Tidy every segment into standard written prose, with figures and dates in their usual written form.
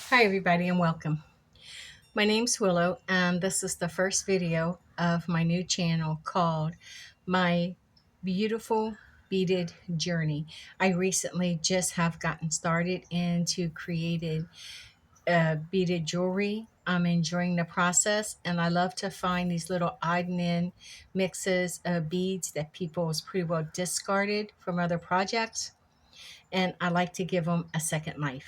Hi everybody and welcome. My name's Willow and this is the first video of my new channel called My Beautiful Beaded Journey. I recently just have gotten started into creating beaded jewelry. I'm enjoying the process and I love to find these little odd and end mixes of beads that people has pretty well discarded from other projects, and I like to give them a second life.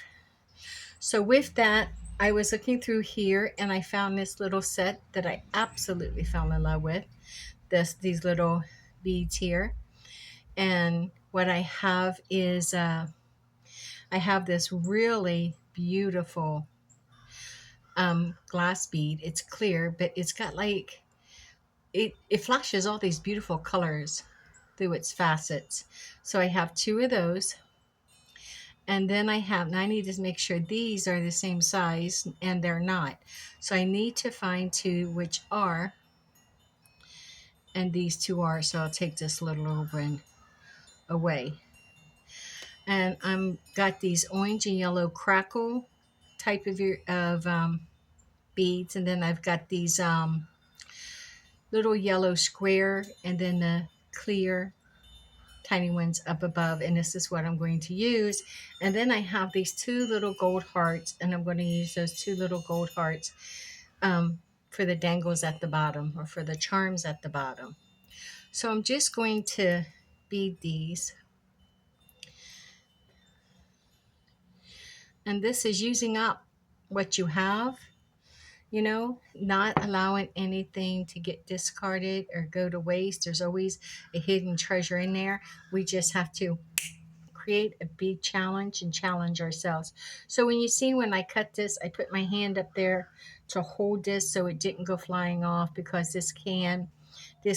So with that, I was looking through here and I found this little set that I absolutely fell in love with. These little beads here. And what I have is I have this really beautiful glass bead. It's clear, but it's got like it flashes all these beautiful colors through its facets. So I have two of those. And then now I need to make sure these are the same size, and they're not. So I need to find two which are, and these two are. So I'll take this little one away. And I'm got these orange and yellow crackle type of beads, and then I've got these little yellow square, and then the clear tiny ones up above, and this is what I'm going to use. And then I have these two little gold hearts, and I'm going to use those two little gold hearts for the dangles at the bottom, or for the charms at the bottom. So I'm just going to bead these, and this is using up what you have, not allowing anything to get discarded or go to waste. There's always a hidden treasure in there. We just have to create a big challenge and challenge ourselves. So when I cut this, I put my hand up there to hold this so it didn't go flying off, because this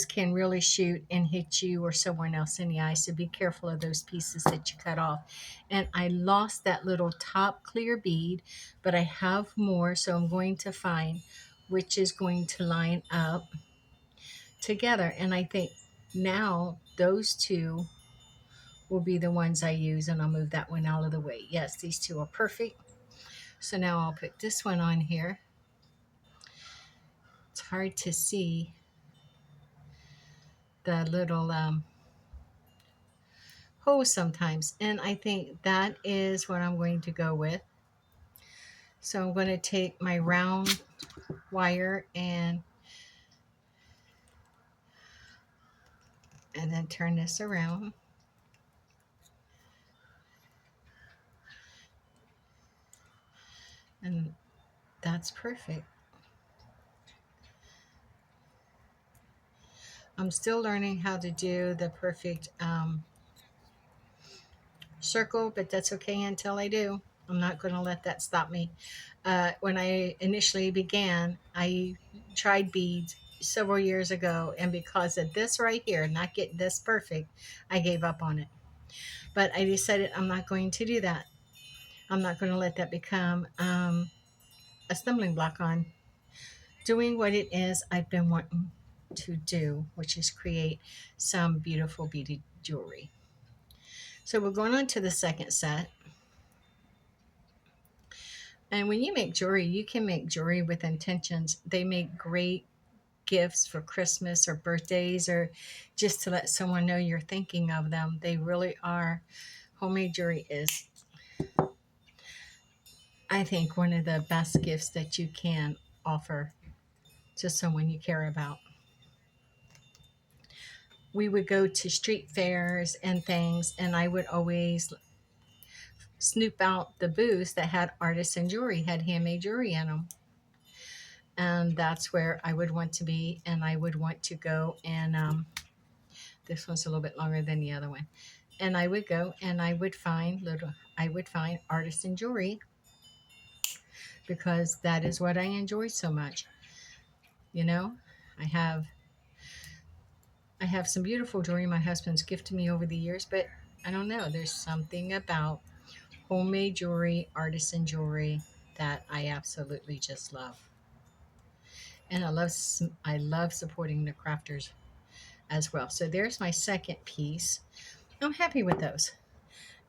can really shoot and hit you or someone else in the eye. So be careful of those pieces that you cut off. And I lost that little top clear bead, but I have more. So I'm going to find which is going to line up together. And I think now those two will be the ones I use, and I'll move that one out of the way. Yes, these two are perfect. So now I'll put this one on here. It's hard to see the little holes sometimes, and I think that is what I'm going to go with. So I'm going to take my round wire and then turn this around. And that's perfect. I'm still learning how to do the perfect circle, but that's okay until I do. I'm not going to let that stop me. When I initially began, I tried beads several years ago, and because of this right here, not getting this perfect, I gave up on it. But I decided I'm not going to do that. I'm not going to let that become a stumbling block on doing what it is I've been wanting to do, which is create some beautiful beaded jewelry. So we're going on to the second set. And when you make jewelry, you can make jewelry with intentions. They make great gifts for Christmas or birthdays, or just to let someone know you're thinking of them. They really are. Homemade jewelry is, I think, one of the best gifts that you can offer to someone you care about. We would go to street fairs and things, and I would always snoop out the booths that had artisan jewelry, had handmade jewelry in them. And that's where I would want to be, and I would want to go and this one's a little bit longer than the other one. And I would go and I would find artisan jewelry, because that is what I enjoy so much. You know, I have I have some beautiful jewelry my husband's gifted me over the years, but I don't know. There's something about homemade jewelry, artisan jewelry, that I absolutely just love. And I love supporting the crafters as well. So there's my second piece. I'm happy with those.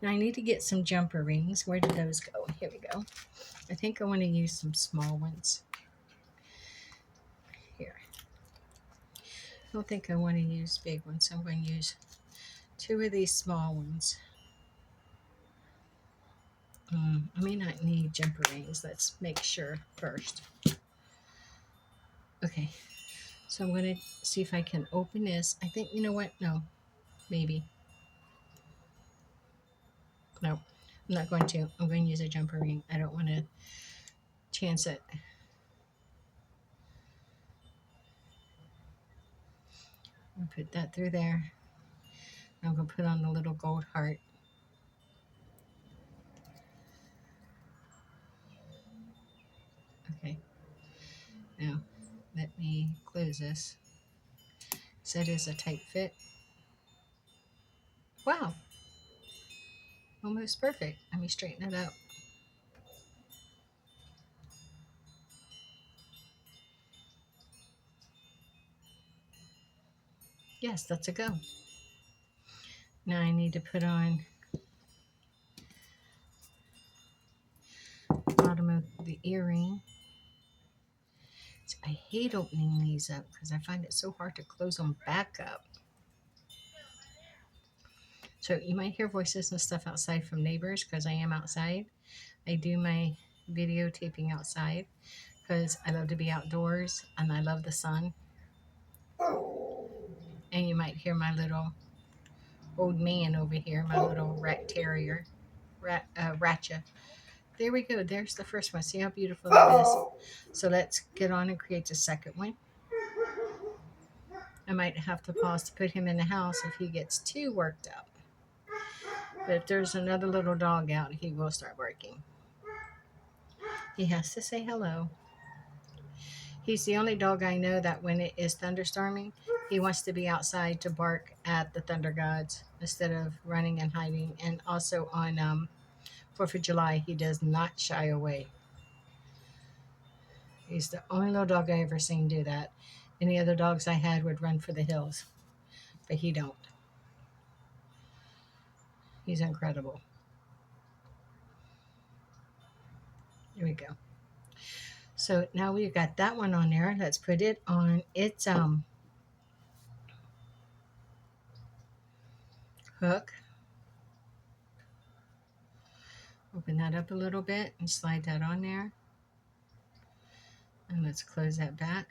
Now I need to get some jumper rings. Where did those go? Here we go. I think I want to use some small ones here. I don't think I want to use big ones, so I'm going to use two of these small ones. I may not need jumper rings. Let's make sure first. Okay, so I'm going to see if I can open this. I think, you know what? No, maybe. No, I'm not going to. I'm going to use a jumper ring. I don't want to chance it. I'll put that through there. I'm going to put on the little gold heart. Okay, now let me close this. So it is a tight fit. Wow, almost perfect. Let me straighten it out. Yes, that's a go. Now I need to put on the bottom of the earring. I hate opening these up because I find it so hard to close them back up. So you might hear voices and stuff outside from neighbors because I am outside. I do my videotaping outside because I love to be outdoors and I love the sun. And you might hear my little old man over here, my little rat terrier, Ratcha. There we go. There's the first one. See how beautiful that is? So let's get on and create the second one. I might have to pause to put him in the house if he gets too worked up. But if there's another little dog out, he will start barking. He has to say hello. He's the only dog I know that when it is thunderstorming, he wants to be outside to bark at the thunder gods instead of running and hiding. And also on 4th of July, he does not shy away. He's the only little dog I ever seen do that. Any other dogs I had would run for the hills, but he don't. He's incredible. Here we go. So now we've got that one on there. Let's put it on its hook. Open that up a little bit and slide that on there. And let's close that back.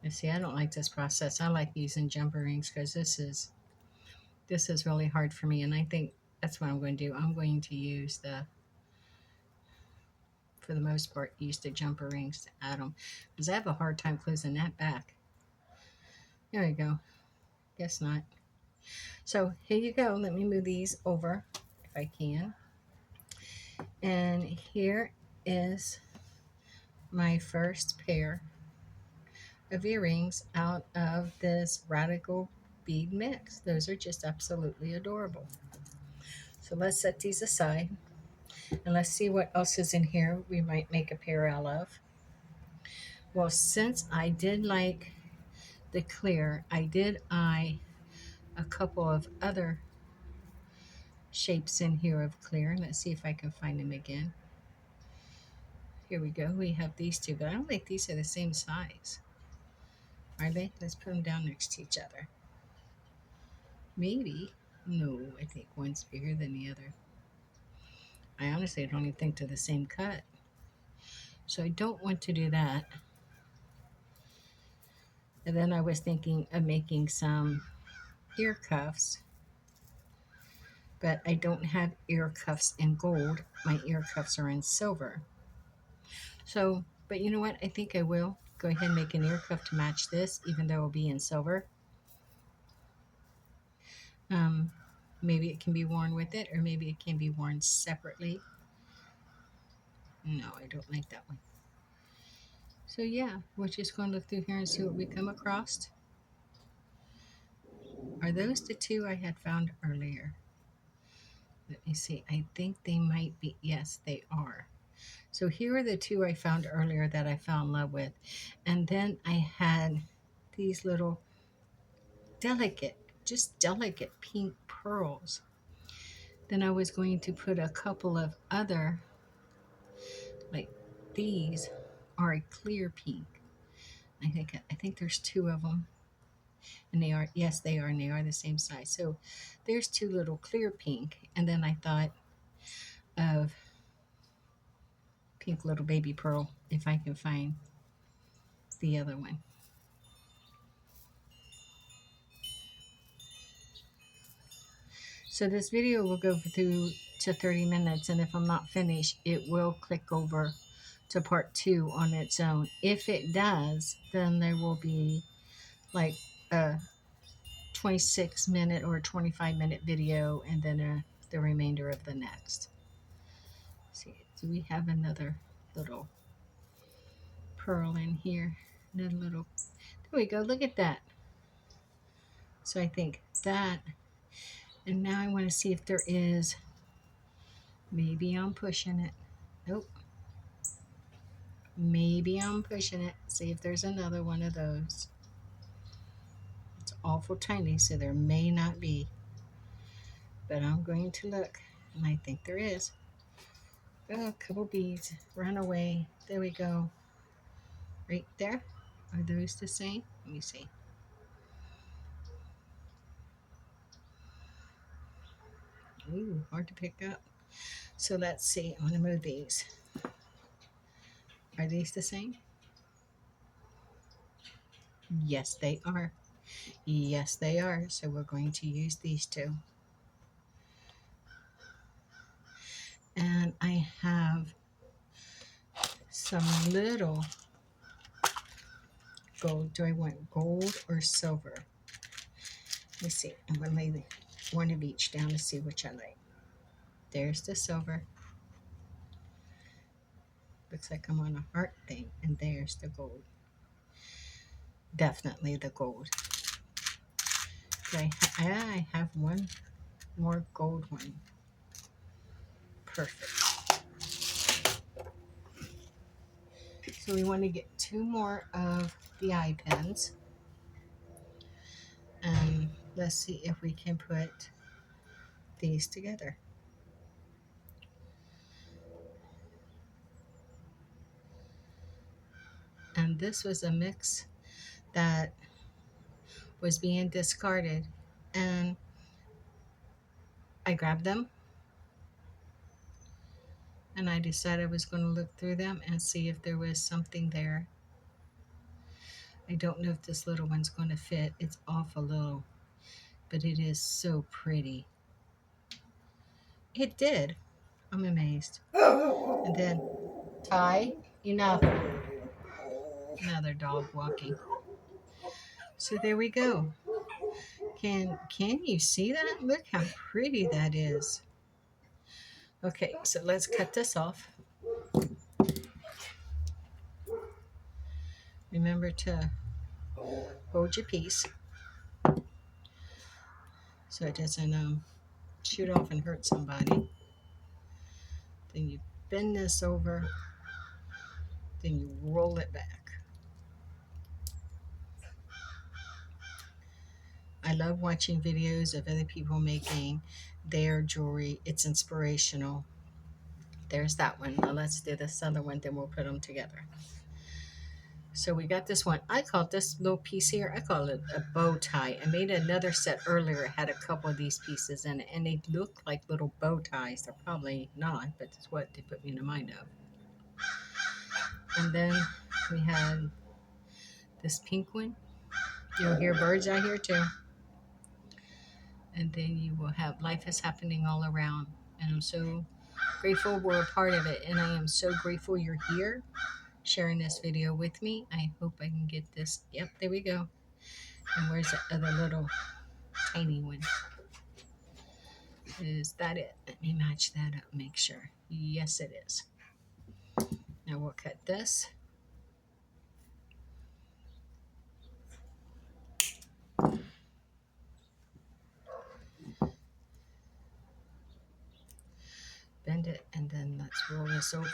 And see, I don't like this process. I like using jumper rings because this is really hard for me. And I think that's what I'm going to do. I'm going to use for the most part, use the jumper rings to add them because I have a hard time closing that back. There we go. Guess not. So here you go. Let me move these over if I can. And here is my first pair of earrings out of this radical bead mix. Those are just absolutely adorable. So let's set these aside and let's see what else is in here we might make a pair out of. Well, since I did like the clear, I did eye a couple of other shapes in here of clear. Let's see if I can find them again. Here we go. We have these two, but I don't think these are the same size. Are they? Let's put them down next to each other. Maybe. No, I think one's bigger than the other. I honestly don't even think they're the same cut. So I don't want to do that. And then I was thinking of making some ear cuffs. But I don't have ear cuffs in gold. My ear cuffs are in silver. So, but you know what? I think I will go ahead and make an ear cuff to match this, even though it'll be in silver. Maybe it can be worn with it, or maybe it can be worn separately. No, I don't like that one. So yeah, we're just going to look through here and see what we come across. Are those the two I had found earlier? Let me see. I think they might be. Yes, they are. So here are the two I found earlier that I fell in love with. And then I had these little delicate, just delicate pink pearls. Then I was going to put a couple of other, like these are a clear pink. I think there's two of them, and they are, yes, they are, and they are the same size. So there's two little clear pink, and then I thought of pink little baby pearl if I can find the other one. So this video will go through to 30 minutes, and if I'm not finished, it will click over to part 2 on its own. If it does, then there will be like a 26-minute or 25-minute video, and then the remainder of the next. Let's see, do we have another little pearl in here? Another little, there we go, look at that. So I think that, and now I want to see if there is, maybe I'm pushing it. Nope. Maybe I'm pushing it. See if there's another one of those. It's awful tiny, so there may not be. But I'm going to look, and I think there is. Oh, a couple beads. Run away. There we go. Right there. Are those the same? Let me see. Ooh, hard to pick up. So let's see. I'm going to move these. Are these the same? Yes, they are. Yes, they are. So we're going to use these two. And I have some little gold. Do I want gold or silver? Let me see. I'm going to lay one of each down to see which I like. There's the silver. Looks like I'm on a heart thing. And there's the gold. Definitely the gold. I have one more gold one. Perfect. So we want to get 2 more of the eye pins. And let's see if we can put these together. And this was a mix that was being discarded, and I grabbed them and I decided I was going to look through them and see if there was something there. I don't know if this little one's going to fit. It's awful little, but it is so pretty. It did. I'm amazed. And then Ty, enough. Another dog walking. So there we go. Can you see that? Look how pretty that is. Okay, so let's cut this off. Remember to hold your piece so it doesn't shoot off and hurt somebody. Then you bend this over, then you roll it back. I love watching videos of other people making their jewelry. It's inspirational. There's that one. Now let's do this other one, then we'll put them together. So we got this one. I call this little piece here, I call it a bow tie. I made another set earlier. It had a couple of these pieces in it, and they look like little bow ties. They're probably not, but it's what they put me in the mind of. And then we had this pink one. You'll hear birds out here too. And then you will have life is happening all around. And I'm so grateful we're a part of it. And I am so grateful you're here sharing this video with me. I hope I can get this. Yep, there we go. And where's the other little tiny one? Is that it? Let me match that up, make sure. Yes, it is. Now we'll cut this. Bend it, and then let's roll this over.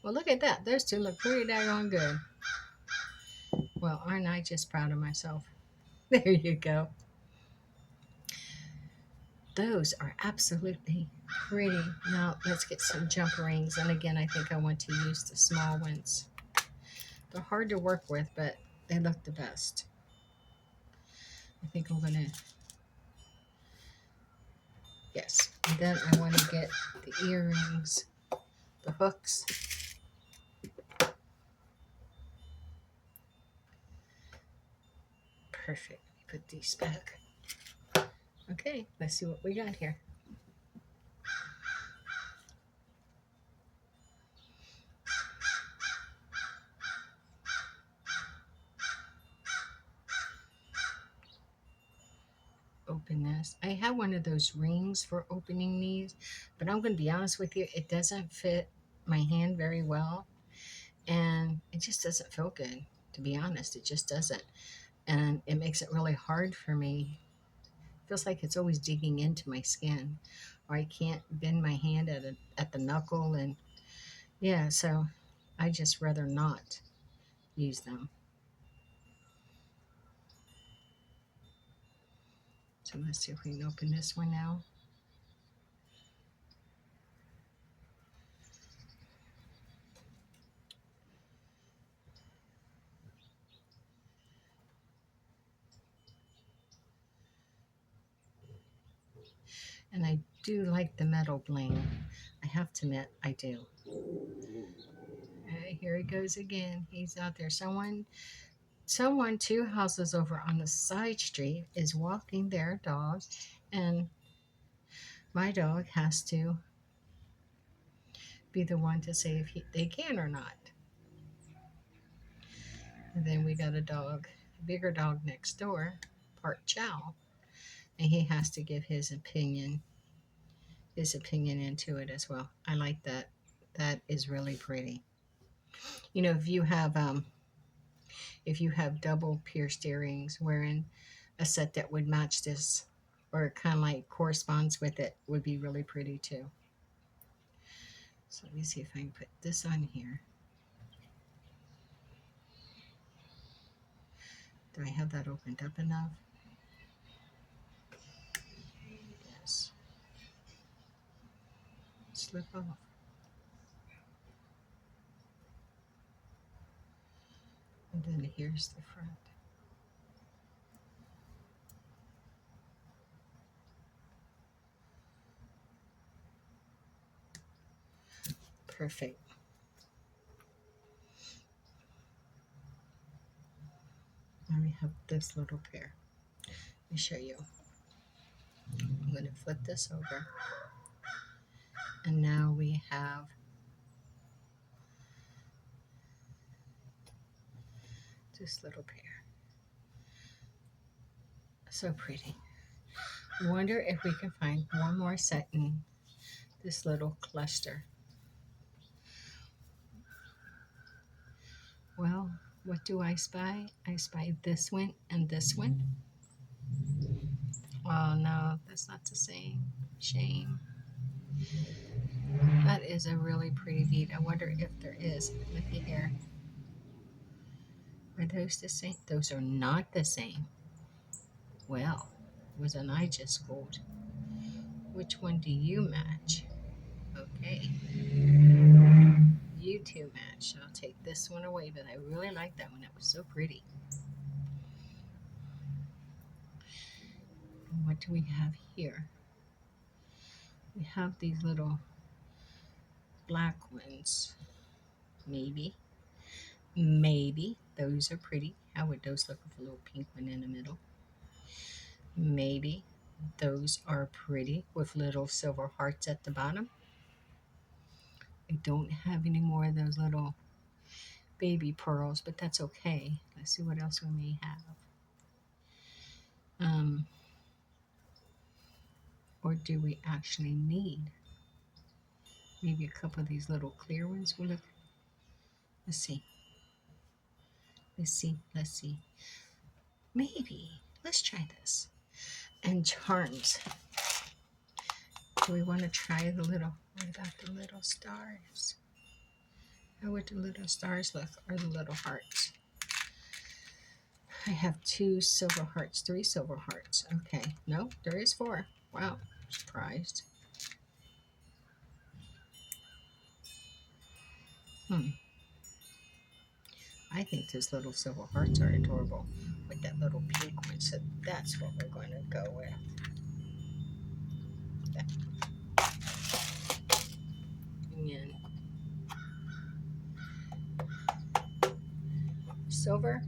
Well, look at that. Those two look pretty daggone good. Well, aren't I just proud of myself? There you go. Those are absolutely pretty. Now let's get some jump rings. And again, I think I want to use the small ones. They're hard to work with, but they look the best. I think I'm going to, yes. And then I want to get the earrings, the hooks. Perfect. Put these back. Okay, let's see what we got here. Open this. I have one of those rings for opening these, but I'm going to be honest with you, it doesn't fit my hand very well, and it just doesn't feel good, to be honest. It just doesn't, and it makes it really hard for me. It feels like it's always digging into my skin, or I can't bend my hand at the knuckle, and yeah, so I just rather not use them. So let's see if we can open this one now. And I do like the metal bling. I have to admit, I do. Here he goes again. He's out there. Someone 2 houses over on the side street is walking their dog, and my dog has to be the one to say if they can or not. And then we got a bigger dog next door, part chow, and he has to give his opinion into it as well. I like that. That is really pretty. You know, if you have double pierced earrings, wearing a set that would match this or kind of like corresponds with it would be really pretty too. So let me see if I can put this on here. Do I have that opened up enough? Yes. Slip off. And then here's the front. Perfect. Now we have this little pair. Let me show you. I'm going to flip this over. And now we have this little pair. So pretty. Wonder if we can find one more set in this little cluster. Well, what do I spy? I spy this one and this one. Oh no, that's not the same. Shame. That is a really pretty bead. I wonder if there is. Looky here. Are those the same? Those are not the same. Well, wasn't I just fooled? Which one do you match? Okay. You two match. I'll take this one away, but I really like that one. It was so pretty. And what do we have here? We have these little black ones. Maybe. Maybe. Those are pretty. How would those look with a little pink one in the middle? Maybe. Those are pretty with little silver hearts at the bottom. I don't have any more of those little baby pearls, but that's okay. Let's see what else we may have. Or do we actually need maybe a couple of these little clear ones? Will look. Let's see. Let's see. Maybe. Let's try this. And charms. Do we want to try the little, what about the little stars? How would the little stars look, or the little hearts? I have 2 silver hearts, 3 silver hearts. Okay, no, there is 4. Wow, surprised. Hmm. I think those little silver hearts are adorable with that little pink one, so that's what we're going to go with. And silver.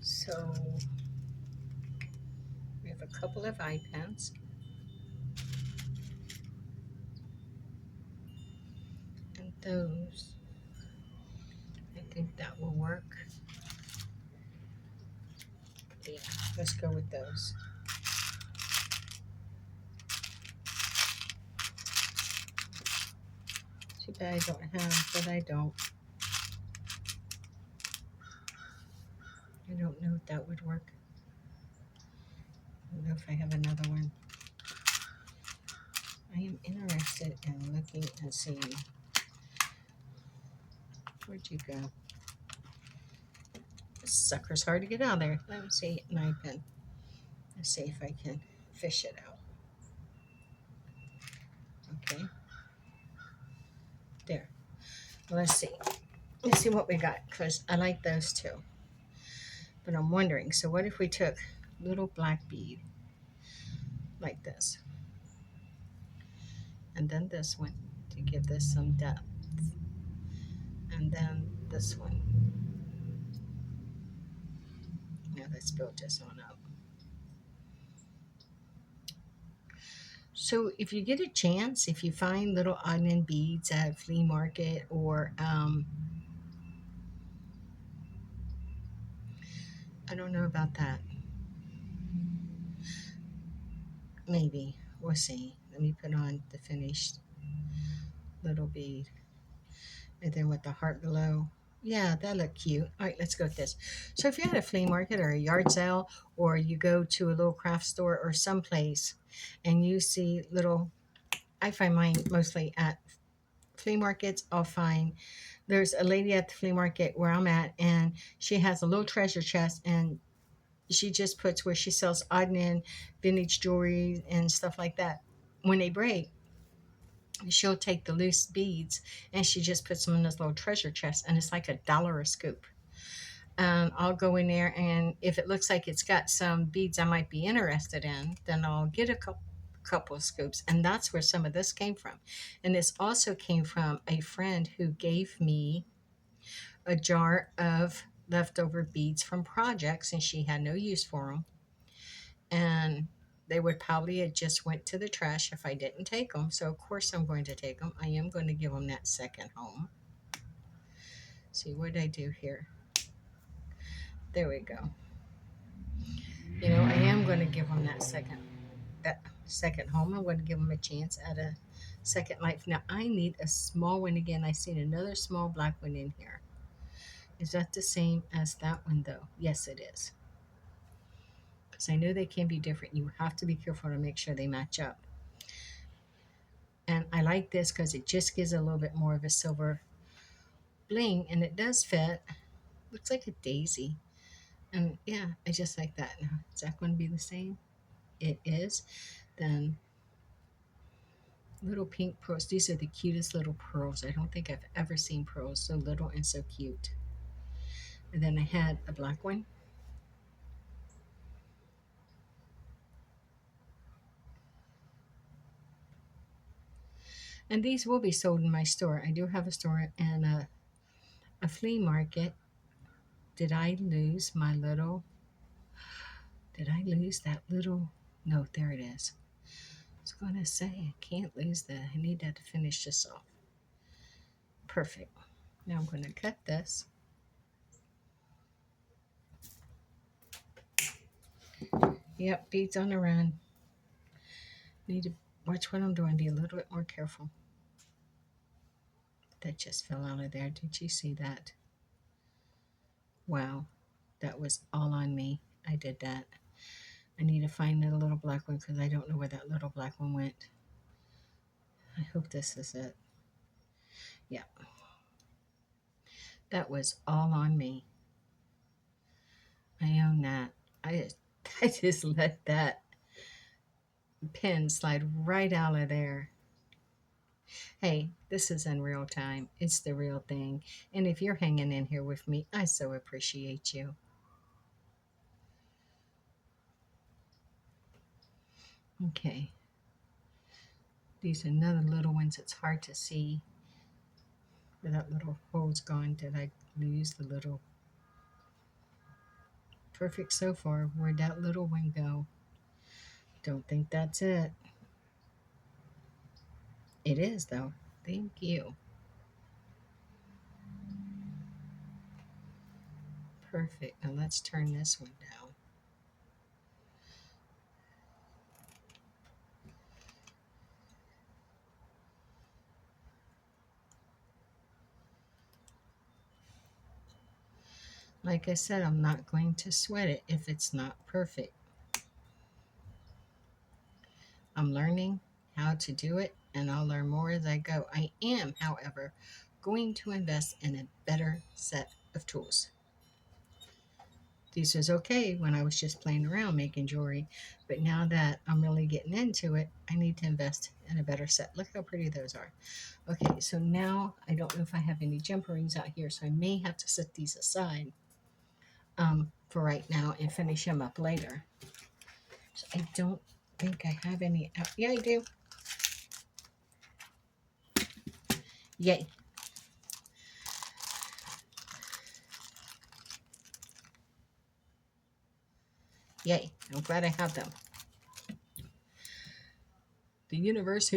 So we have a couple of eye pens, and those, I think that will work. Yeah, let's go with those. Too bad I don't have, but I don't. I don't know if that would work. I don't know if I have another one. I am interested in looking and seeing. Where'd you go? This sucker's hard to get out of there. Let me see an eye pen. Let's see if I can fish it out. Okay. There. Well, let's see. Let's see what we got, because I like those too. But I'm wondering, so what if we took little black bead like this, and then this one to give this some depth, and then this one. Now let's build this on up. So if you get a chance, if you find little onion beads at a flea market, or I don't know about that. Maybe. We'll see. Let me put on the finished little bead. And then with the heart below. Yeah, that look cute. All right, let's go with this. So if you're at a flea market or a yard sale, or you go to a little craft store or someplace and you see little, I find mine mostly at flea markets. I'll find there's a lady at the flea market where I'm at, and she has a little treasure chest, and she just puts where she sells odd and vintage jewelry and stuff like that. When they break, she'll take the loose beads and she just puts them in this little treasure chest, and it's like $1 a scoop. I'll go in there, and if it looks like it's got some beads I might be interested in, then I'll get a couple of scoops, and that's where some of this came from. And this also came from a friend who gave me a jar of leftover beads from projects, and she had no use for them, and they would probably have just went to the trash if I didn't take them. So of course I'm going to take them. I am going to give them that second home. See what I do here. There we go. You know, I am going to give them that second home. I'm going to give them a chance at a second life. Now I need a small one again. I seen another small black one in here. Is that the same as that one though? Yes, it is. Because I know they can be different. You have to be careful to make sure they match up. And I like this because it just gives a little bit more of a silver bling, and it does fit. Looks like a daisy. And yeah, I just like that. Now, is that going to be the same? It is. Then little pink pearls. These are the cutest little pearls. I don't think I've ever seen pearls so little and so cute. And then I had a black one. And these will be sold in my store. I do have a store and a flea market. Did I lose my little? Did I lose that little? No, there it is. I was going to say, I can't lose that. I need that to finish this off. Perfect. Now I'm going to cut this. Yep, beads on the run. Need to watch what I'm doing. Be a little bit more careful. That just fell out of there. Did you see that? Wow, that was all on me. I did that. I need to find that little black one because I don't know where that little black one went. I hope this is it. Yeah, that was all on me. I own that. I just, I just let that pen slide right out of there. Hey, this is in real time. It's the real thing. And if you're hanging in here with me, I so appreciate you. Okay, these are another little ones. It's hard to see where that little hole's gone. Did I lose the little? Perfect so far. Where'd that little one go? Don't think that's it. It is though. Thank you. Perfect. Now let's turn this one down. Like I said, I'm not going to sweat it if it's not perfect. I'm learning how to do it and I'll learn more as I go. I am, however, going to invest in a better set of tools. This was okay when I was just playing around making jewelry, but now that I'm really getting into it, I need to invest in a better set. Look how pretty those are. Okay, so now I don't know if I have any jumper rings out here, so I may have to set these aside for right now and finish them up later. So I don't think I have any out. Yeah, I do. Yay. Yay. I'm glad I have them. The universe